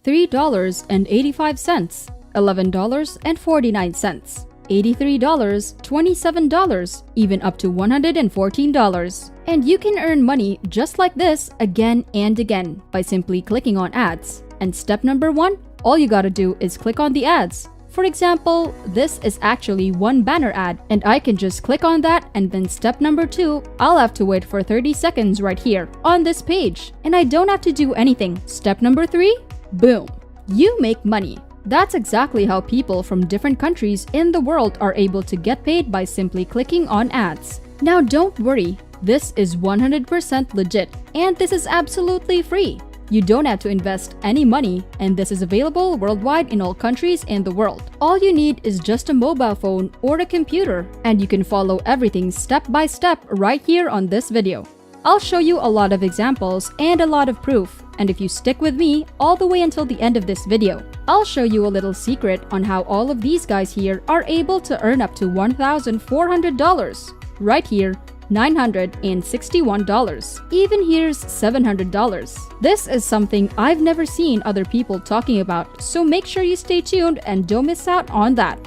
$3.85, $11.49, $83, $27, even up to $114. And you can earn money just like this again and again by simply clicking on ads. And step number 1, all you gotta do is click on the ads. For example, this is actually one banner ad, and I can just click on that, and then step number 2, I'll have to wait for 30 seconds right here on this page, and I don't have to do anything. Step number 3, boom, you make money. That's exactly how people from different countries in the world are able to get paid by simply clicking on ads. Now don't worry, this is 100% legit, and this is absolutely free. You don't have to invest any money, and this is available worldwide in all countries in the world. All you need is just a mobile phone or a computer, and you can follow everything step by step right here on this video. I'll show you a lot of examples and a lot of proof, and if you stick with me all the way until the end of this video, I'll show you a little secret on how all of these guys here are able to earn up to $1,400. Right here, $961. Even here's $700. This is something I've never seen other people talking about, so make sure you stay tuned and don't miss out on that.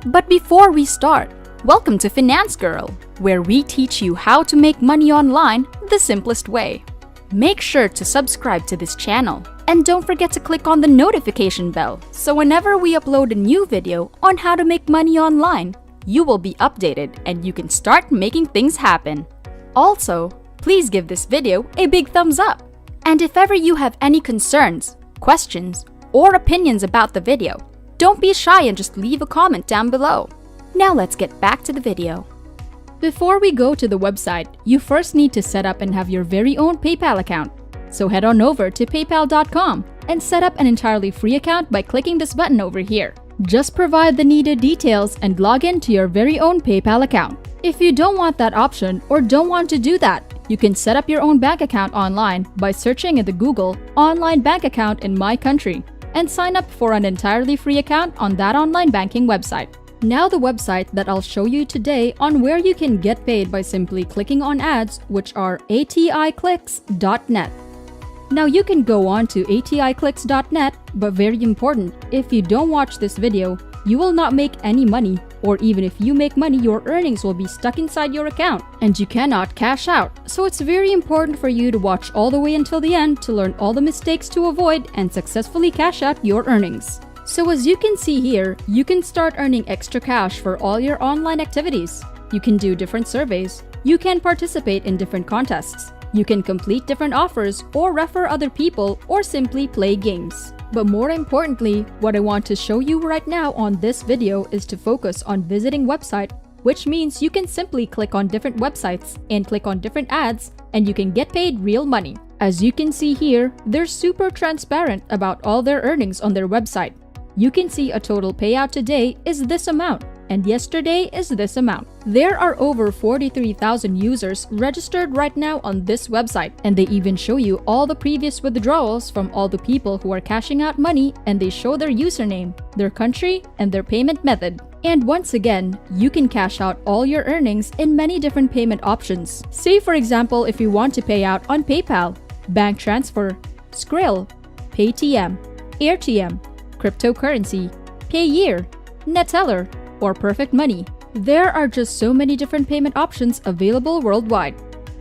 But before we start, welcome to Finance Girl, where we teach you how to make money online the simplest way. Make sure to subscribe to this channel, and don't forget to click on the notification bell so whenever we upload a new video on how to make money online, you will be updated and you can start making things happen. Also, please give this video a big thumbs up. And if ever you have any concerns, questions, or opinions about the video, don't be shy and just leave a comment down below. Now let's get back to the video. Before we go to the website, you first need to set up and have your very own PayPal account. So head on over to paypal.com and set up an entirely free account by clicking this button over here. Just provide the needed details and log in to your very own PayPal account. If you don't want that option or don't want to do that, you can set up your own bank account online by searching in the Google online bank account in my country and sign up for an entirely free account on that online banking website. Now the website that I'll show you today on where you can get paid by simply clicking on ads, which are aticlicks.net. Now you can go on to aticlicks.net, but very important, if you don't watch this video, you will not make any money, or even if you make money, your earnings will be stuck inside your account and you cannot cash out. So it's very important for you to watch all the way until the end to learn all the mistakes to avoid and successfully cash out your earnings. So as you can see here, you can start earning extra cash for all your online activities. You can do different surveys. You can participate in different contests. You can complete different offers or refer other people or simply play games. But more importantly, what I want to show you right now on this video is to focus on visiting website, which means you can simply click on different websites and click on different ads and you can get paid real money. As you can see here, they're super transparent about all their earnings on their website. You can see a total payout today is this amount, and yesterday is this amount. There are over 43,000 users registered right now on this website, and they even show you all the previous withdrawals from all the people who are cashing out money, and they show their username, their country, and their payment method. And once again, you can cash out all your earnings in many different payment options. Say for example, if you want to pay out on PayPal, bank transfer, Skrill, Paytm, AirTM, cryptocurrency, Payeer, Neteller, or Perfect Money. There are just so many different payment options available worldwide.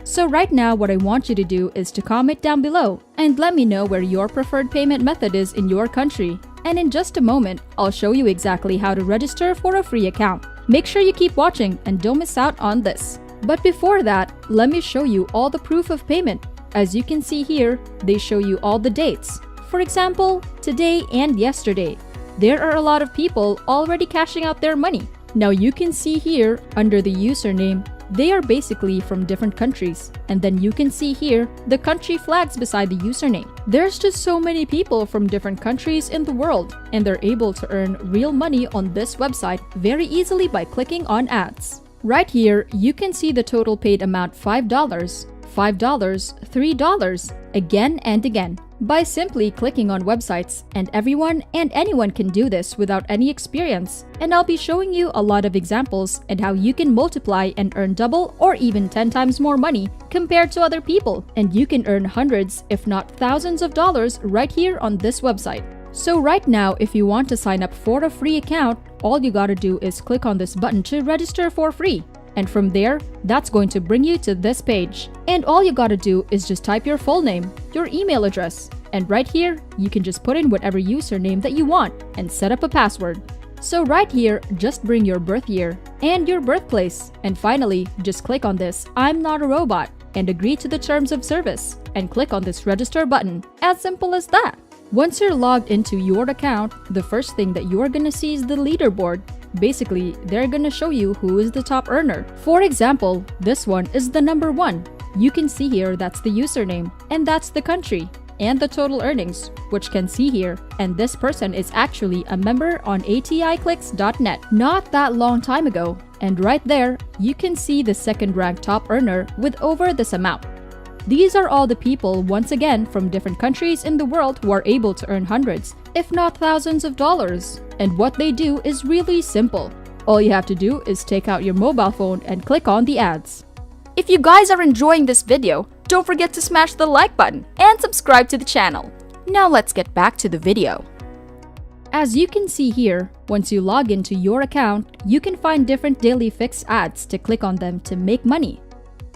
So right now what I want you to do is to comment down below and let me know where your preferred payment method is in your country. And in just a moment, I'll show you exactly how to register for a free account. Make sure you keep watching and don't miss out on this. But before that, let me show you all the proof of payment. As you can see here, they show you all the dates. For example, today and yesterday. There are a lot of people already cashing out their money. Now you can see here under the username, they are basically from different countries. And then you can see here the country flags beside the username. There's just so many people from different countries in the world, and they're able to earn real money on this website very easily by clicking on ads. Right here, you can see the total paid amount $5, $5, $3, again and again by simply clicking on websites, and everyone and anyone can do this without any experience. And I'll be showing you a lot of examples and how you can multiply and earn double or even 10 times more money compared to other people. And you can earn hundreds if not thousands of dollars right here on this website. So right now, if you want to sign up for a free account, all you gotta do is click on this button to register for free. And from there, that's going to bring you to this page. And all you gotta do is just type your full name, your email address, and right here, you can just put in whatever username that you want and set up a password. So right here, just bring your birth year and your birthplace. And finally, just click on this "I'm not a robot" and agree to the terms of service and click on this register button. As simple as that. Once you're logged into your account, the first thing that you're gonna see is the leaderboard. Basically, they're gonna show you who is the top earner. For example, this one is the number 1. You can see here that's the username, and that's the country, and the total earnings, which can see here. And this person is actually a member on ATIClicks.net not that long time ago. And right there, you can see the second ranked top earner with over this amount. These are all the people, once again, from different countries in the world who are able to earn hundreds, if not thousands of dollars. And what they do is really simple. All you have to do is take out your mobile phone and click on the ads. If you guys are enjoying this video, don't forget to smash the like button and subscribe to the channel. Now let's get back to the video. As you can see here, once you log into your account, you can find different daily fixed ads to click on them to make money.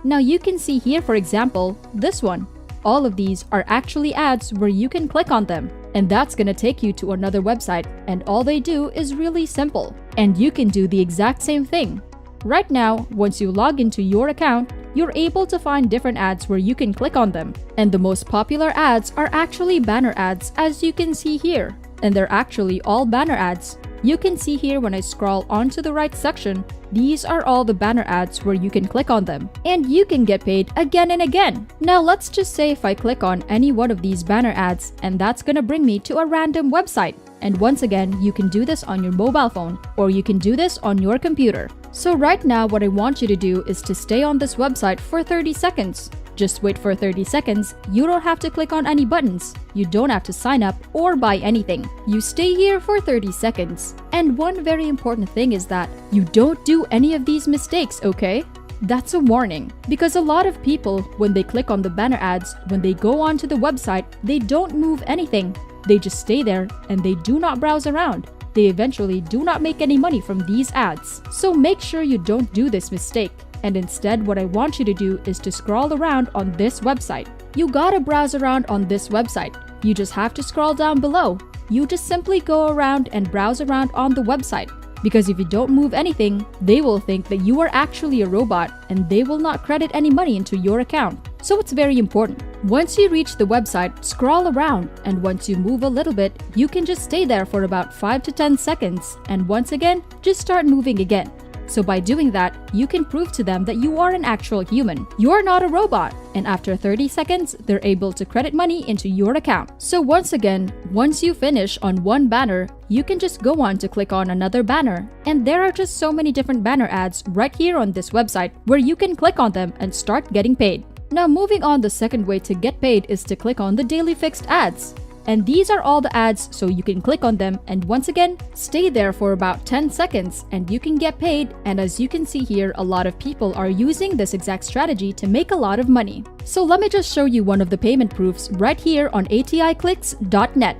Now you can see here, for example, this one. All of these are actually ads where you can click on them, and that's gonna take you to another website, and all they do is really simple. And you can do the exact same thing. Right now, once you log into your account, you're able to find different ads where you can click on them. And the most popular ads are actually banner ads, as you can see here. And they're actually all banner ads. You can see here when I scroll onto the right section, these are all the banner ads where you can click on them. And you can get paid again and again. Now let's just say if I click on any one of these banner ads, and that's gonna bring me to a random website. And once again, you can do this on your mobile phone, or you can do this on your computer. So right now, what I want you to do is to stay on this website for 30 seconds. Just wait for 30 seconds. You don't have to click on any buttons. You don't have to sign up or buy anything. You stay here for 30 seconds. And one very important thing is that you don't do any of these mistakes, okay? That's a warning. Because a lot of people, when they click on the banner ads, when they go onto the website, they don't move anything. They just stay there and they do not browse around. They eventually do not make any money from these ads. So make sure you don't do this mistake. And instead, what I want you to do is to scroll around on this website. You gotta browse around on this website. You just have to scroll down below. You just simply go around and browse around on the website. Because if you don't move anything, they will think that you are actually a robot and they will not credit any money into your account. So it's very important. Once you reach the website, scroll around, and once you move a little bit, you can just stay there for about 5 to 10 seconds, and once again, just start moving again. So by doing that, you can prove to them that you are an actual human. You're not a robot. And after 30 seconds, they're able to credit money into your account. So once again, once you finish on one banner, you can just go on to click on another banner. And there are just so many different banner ads right here on this website where you can click on them and start getting paid. Now moving on, the second way to get paid is to click on the daily fixed ads. And these are all the ads, so you can click on them and once again, stay there for about 10 seconds and you can get paid. And as you can see here, a lot of people are using this exact strategy to make a lot of money. So let me just show you one of the payment proofs right here on ATIClicks.net.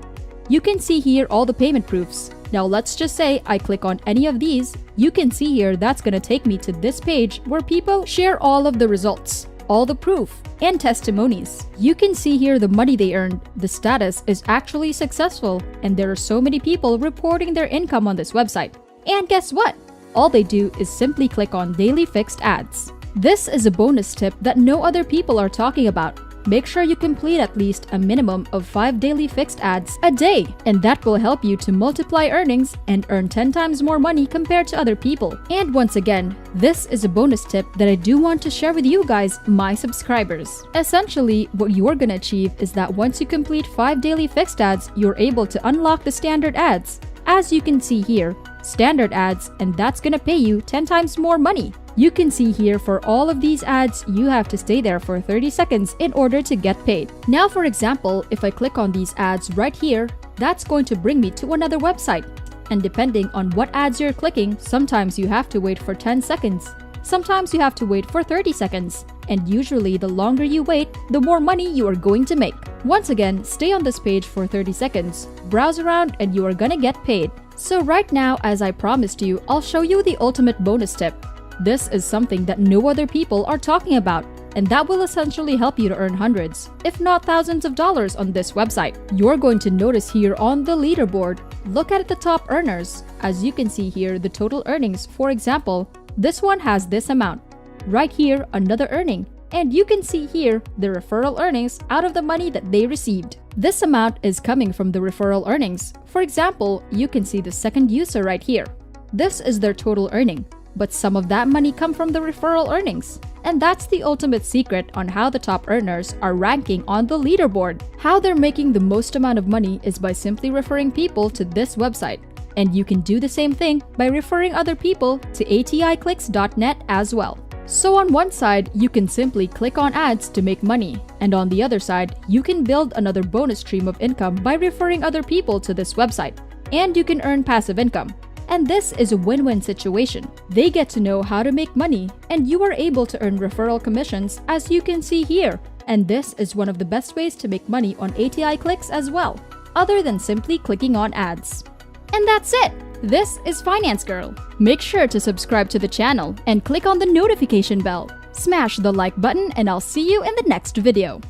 You can see here all the payment proofs. Now let's just say I click on any of these. You can see here that's gonna take me to this page where people share all of the results, all the proof, and testimonies. You can see here the money they earned. The status is actually successful, and there are so many people reporting their income on this website. And guess what? All they do is simply click on daily fixed ads. This is a bonus tip that no other people are talking about. Make sure you complete at least a minimum of 5 daily fixed ads a day, and that will help you to multiply earnings and earn 10 times more money compared to other people. And once again, this is a bonus tip that I do want to share with you guys, my subscribers. Essentially, what you're gonna achieve is that once you complete 5 daily fixed ads, you're able to unlock the standard ads. As you can see here, standard ads, and that's gonna pay you 10 times more money. You can see here for all of these ads, you have to stay there for 30 seconds in order to get paid. Now for example, if I click on these ads right here, that's going to bring me to another website. And depending on what ads you're clicking, sometimes you have to wait for 10 seconds. Sometimes you have to wait for 30 seconds. And usually the longer you wait, the more money you are going to make. Once again, stay on this page for 30 seconds, browse around, and you are gonna get paid. So right now, as I promised you, I'll show you the ultimate bonus tip. This is something that no other people are talking about, and that will essentially help you to earn hundreds, if not thousands of dollars on this website. You're going to notice here on the leaderboard, look at the top earners. As you can see here, the total earnings, for example, this one has this amount. Right here, another earning. And you can see here the referral earnings out of the money that they received. This amount is coming from the referral earnings. For example, you can see the second user right here. This is their total earning, but some of that money come from the referral earnings. And that's the ultimate secret on how the top earners are ranking on the leaderboard. How they're making the most amount of money is by simply referring people to this website. And you can do the same thing by referring other people to aticlicks.net as well. So on one side, you can simply click on ads to make money, and on the other side, you can build another bonus stream of income by referring other people to this website, and you can earn passive income. And this is a win-win situation. They get to know how to make money, and you are able to earn referral commissions as you can see here. And this is one of the best ways to make money on ATI Clicks as well, other than simply clicking on ads. And that's it! This is Finance Girl. Make sure to subscribe to the channel and click on the notification bell. Smash the like button and I'll see you in the next video.